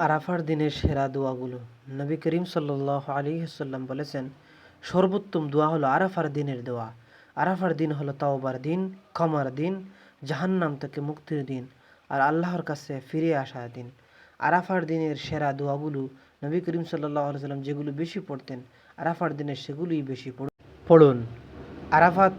আরাফার দিনের সেরা দোয়াগুলো। নবী করিম সাল্লাল্লাহু আলাইহি ওয়াসাল্লাম বলেছেন, সর্বোত্তম দোয়া হলো আরাফার দিনের দোয়া। আরাফার দিন হলো তাওবার দিন, ক্ষমার দিন, জাহান্নাম থেকে মুক্তির দিন আর আল্লাহর কাছে ফিরে আসার দিন। আরাফার দিনের সেরা দোয়াগুলো নবী করিম সাল্লাল্লাহু আলাইহি ওয়াসাল্লাম যেগুলো বেশি পড়তেন, আরাফার দিনে সেগুলোই বেশি পড়ুন। আরাফাত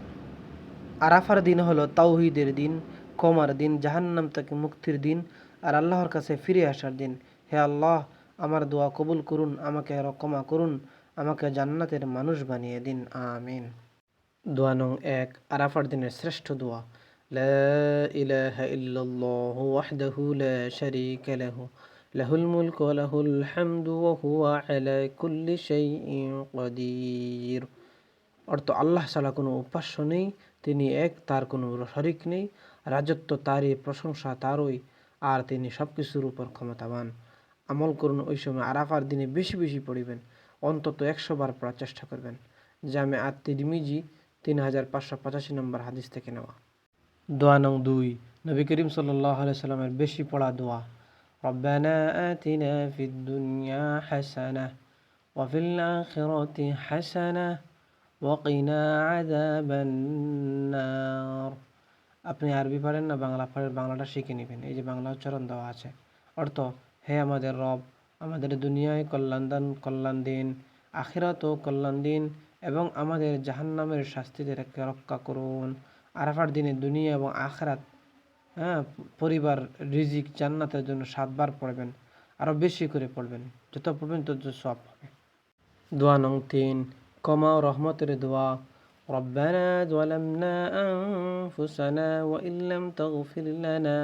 আরাফার দিন হলো তাওহীদের দিন, ক্ষমার দিন, জাহান্নাম থেকে মুক্তির দিন আর আল্লাহর কাছে ফিরে আসার দিন। হে আল্লাহ, আমার দোয়া কবুল করুন, আমাকে ক্ষমা করুন, আমাকে জান্নাতের মানুষ বানিয়ে দিন, আমিন। দোয়া নং 1, আরাফার দিনের শ্রেষ্ঠ দোয়া। লা ইলাহা ইল্লাল্লাহু ওয়াহদাহু লা শারীকা লাহু লাহুল মুলকু ওয়া লাহুল হামদু ওয়া হুয়া আলা কুল্লি শাইইন কাদির। অর্থ, আল্লাহ ছাড়া কোনো উপাস্য নেই, তিনি এক, তার কোনো শরিক নেই, রাজত্ব তারই, প্রশংসা তারই, আর তিনি সব কিছুর উপর ক্ষমতাবান। আমল করুন ওই সময় আরাফার দিনে বেশি বেশি পড়িবেন, অন্তত 100 বার পড়ার চেষ্টা করবেন। জামে আত-তিরমিজি 3585 নম্বর হাদিস থেকে নেওয়া। দোয়া নং 2, নবী করিম সাল্লাল্লাহু আলাইহি সাল্লামের বেশি পড়া দোয়া। রব্বানা আতিনা ফিদ দুনিয়া হাসানাহ ওয়া ফিল আখিরাতি হাসানাহ ওয়াকিনা আযাবান নার। আপনি আরবি পারেন না বাংলা পারেন, বাংলাটা শিখে নেবেন। এই যে বাংলা উচ্চারণ দেওয়া আছে। অর্থ, হে আমাদের রব, আমাদের দুনিয়ায় কল্যাণ দিন, আখিরাতেও কল্যাণ দিন এবং আমাদের জাহান্নামের শাস্তি থেকে রক্ষা করুন। আরাফার দিনে দুনিয়া এবং আখিরাত, পরিবার, রিজিক, জান্নাতের জন্য 7 বার পড়বেন। আরও বেশি করে পড়বেন, যত পড়বেন তত সওয়াব হবে। দোয়া নং 3, ক্ষমা ও রহমতের দোয়া। রব্বানা যালামনা আনফুসানা ওয়া ইল্লাম তাগফির লানা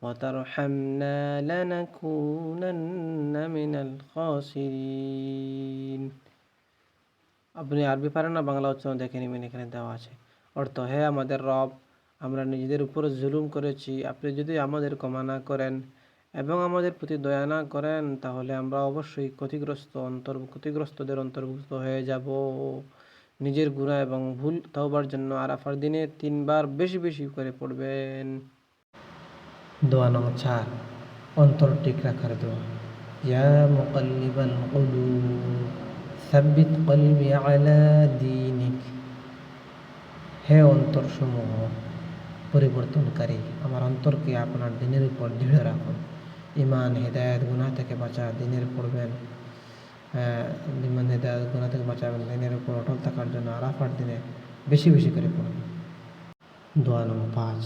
ওয়া তারহামনা লানাকুনান্না মিনাল খাসিরিন। আপনি আরবি পারেন না বাংলা উচ্চারণ দেখে নেবেন, এখানে দেওয়া আছে। অর্থ, হে আমাদের রব, আমরা নিজেদের উপরে জুলুম করেছি, আপনি যদি আমাদের ক্ষমা না করেন এবং আমাদের প্রতি দয়া না করেন তাহলে আমরা অবশ্যই ক্ষতিগ্রস্তদের অন্তর্ভুক্ত হয়ে যাব। নিজের গুনাহ এবং ভুল তওবার জন্য আরাফার দিনে 3 বার বেশি বেশি করে পড়বেন। দোয়া নং 4, অন্তর ঠিক রাখার দোয়া। ইয়া মুকাল্লিবাল কুলুব সাব্বিত কলবি আলা দীনিক। হে অন্তরসমূহ পরিবর্তনকারী, আমার অন্তরকে আপনার দিনের উপর দৃঢ় রাখুন। ইমান, হেদায়েত, গুনাহ থেকে বাঁচা, দিনের পড়বেন। ইমান, হেদায়েত, গুনাহ থেকে বাঁচাবেন, দিনের উপর অটল থাকার জন্য আরাফার দিনে বেশি বেশি করে পড়ুন। দোয়া নং 5,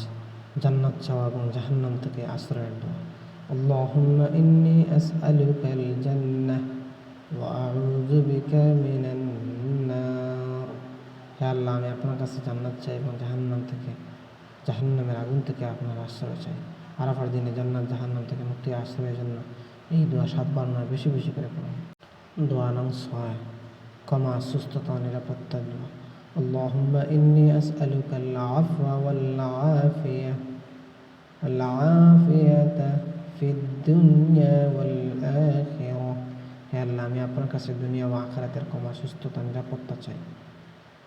জান্নাত চাওয়া এবং জাহান্নাম থেকে আশ্রয়ের দোয়া। আল্লাহুম্মা ইন্নী আসআলুকাল জান্নাহ ওয়া আউযু বিকা মিনান নার। হে আল্লাহ, আমি আপনার কাছে জান্নাত চাই এবং জাহান্নামের আগুন থেকে আপনার আশ্রয় চাই। আরাফার দিনে জান্নাত জাহান্নাম থেকে মুক্তি আশ্রয়ের জন্য এই দোয়া 7 বার নয়, বেশি বেশি করে পড়ুন। দোয়া নং 6, ক্ষমা, সুস্থতা ও নিরাপত্তার দোয়া। আল্লাহুম্মা ইন্নী আসআলুকাল আফওয়া ওয়াল আফিয়াতা ফিদ দুনিয়া ওয়াল আখিরাহ। হে আল্লাহ, আমি আপনার কাছে দুনিয়া ও আখিরাতের ক্ষমা, সুস্থতা, নিরাপত্তা চাই।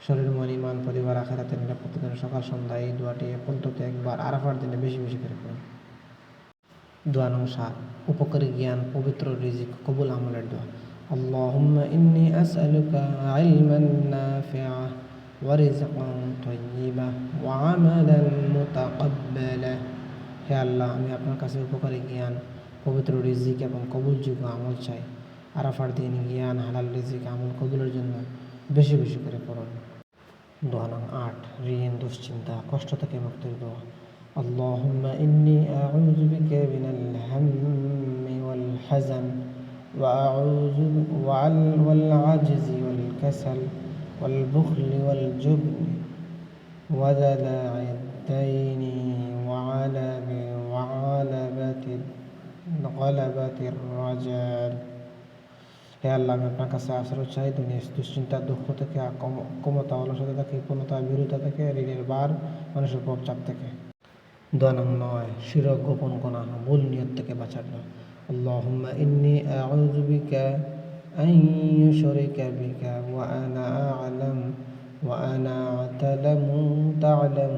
শরীর, মন, ইমান, পরিবার, আখিরাতের নিরাপত্তার জন্য সকাল সন্ধ্যা এই দোয়াটি অন্তত 1 বার আরাফার দিনে বেশি বেশি করে পড়ুন। দোয়া নং 7, উপকারী জ্ঞান, পবিত্র রিজিক, কবুল আমলের দোয়া। আল্লাহুম্মা ইন্নী আসআলুকা ইলমান নাফিআ ওয়া রিজকান তাইয়্যিবা ওয়া আমালান মুতাকাব্বালা। হে আল্লাহ, আমি আপনার কাছে উপকারী জ্ঞান, পবিত্র রিজিক এবং কবুলযোগ্য আমল চাই। আরাফার দিন জ্ঞান, হালাল রিজিক, আমল কবুলের জন্য বেশি বেশি করে পড়ুন। দোয়া নং 8, ঋণ, দুশ্চিন্তা, কষ্ট থেকে মুক্তির দোয়া। আল্লাহুম্মা ইন্নী আউযু বিকা মিনাল হাম্মি ওয়াল হাযান ওয়াল আজজি ওয়াল কাসাল ওয়াল বুখলি ওয়াল জুবনি ওয়া যালা'id দাইনি ওয়া গালাবাতির রাজাল। হে আল্লাহ, আমি আপনার কাছে আশ্রয় চাই দুশ্চিন্তা, দুঃখ থেকে, ক্ষমতা, অলসতা থেকে, কৃপণতা, বিরুতা থেকে, ঋণের ভার, মানুষের উপর চাপ থেকে। দোয়া নং 9, শিরক, গোপন গুনাহ, ভুল নিয়ত থেকে বাঁচার দোয়া। আল্লাহুম্মা ইন্নী আউযু বিকা আন ইউশরিকা বিকা ওয়া আনা আ'লাম ওয়া আনা আ'তালামু তা'লাম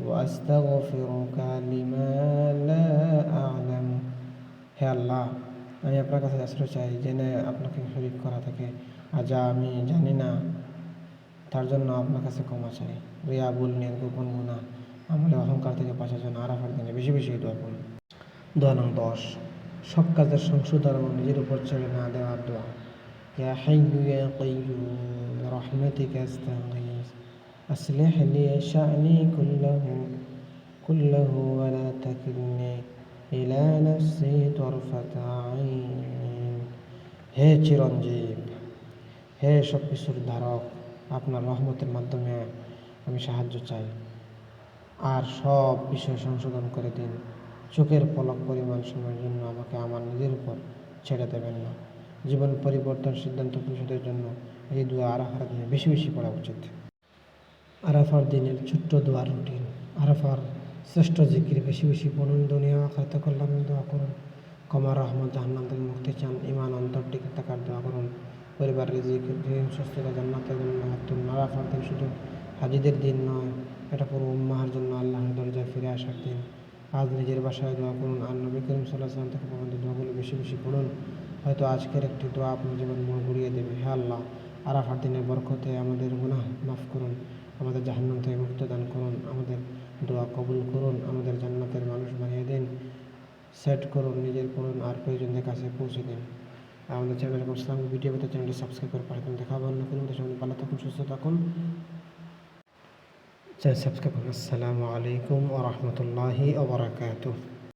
ওয়া আস্তাগফিরুকা লিমা লা আ'লাম। হে আল্লাহ, আমি আপনার কাছে আশ্রয় চাই, জেনে আপনাকে শরীক করা থেকে, আর যা আমি জানি না তার জন্য আপনার কাছে ক্ষমা চাই। রিয়া, ভুল নিয়ত, গোপন গুনাহ, আমলে অহংকার থেকে বাঁচার জন্য আরাফার দিনে বেশি বেশি দোয়া করুন। দোয়া নং 10, সব কাজের সংশোধন ও নিজের উপর ছেড়ে না দেওয়ার দোয়া। ইয়া হাইয়্যু ইয়া কাইয়্যুম বিরহমাতিকা আস্তাগীথ আসলিহ লি শা'নি কুল্লাহু ওয়া লা তাকিলনি ইলা নাফসি তারফাতা আইন। হে চিরঞ্জীব, হে সব কিছুর ধারক, আপনার রহমতের মাধ্যমে আমি সাহায্য চাই, আর সব বিষয় সংশোধন করে দিন। চোখের পলক পরিমাণ সময়ের জন্য আমাকে আমার নিজের উপর ছেড়ে দেবেন না। জীবন পরিবর্তন সিদ্ধান্ত পরিশোধের জন্য এই দোয়া আরাফার দিনে বেশি বেশি পড়া উচিত। আরাফার দিনের ছোট্ট দোয়ার রুটিন। আরাফার শ্রেষ্ঠ জিকির বেশি বেশি পড়ুন, দুনিয়া আখিরাতে কল্যাণের দোয়া করুন, ক্ষমা, রহমত, জাহান্নাম থেকে মুক্তি চান, ইমান অন্তর টিকে থাকার দোয়া করুন, পরিবার, রিজিক, ঋণ, সুস্থতা, জান্নাতের জন্য হাত তুলুন। আরাফার দিন শুধু হাজিদের দিন নয়, এটা পুরো উম্মাহর জন্য আল্লাহর দরজায় ফিরে আসার দিন। আজ নিজের বাসায় দোয়া করুন, আর নবী করিম সাল্লাল্লাহু আলাইহি ওয়াসাল্লাম থেকে প্রবন্ধ দোয়াগুলো বেশি বেশি পড়ুন। হয়তো আজকের একটি দোয়া আপনার জীবন মোড় ঘুরিয়ে দেবে। হে আল্লাহ, আরাফার দিনের বরকতে আমাদের গুনাহ মাফ করুন, আমাদের জাহান্নাম থেকে মুক্তি দান করুন, আমাদের দোয়া কবুল করুন, আমাদের জান্নাতের মানুষ বানিয়ে দিন, সেট করুন, নিজের করুন, আর প্রয়োজনদের কাছে পৌঁছে দিন। আমাদের চ্যানেল এরকম ইসলামিক ভিডিও পেতে চ্যানেলটি সাবস্ক্রাইব করে পাঠাবেন। দেখা হবে অন্য কোনো সঙ্গে। ভালো থাকুন, সুস্থ থাকুন, চ্যানেল সাবস্ক্রাইব করুন। আসসালামু আলাইকুম ওয়া রাহমাতুল্লাহি ওয়া বারাকাতুহু।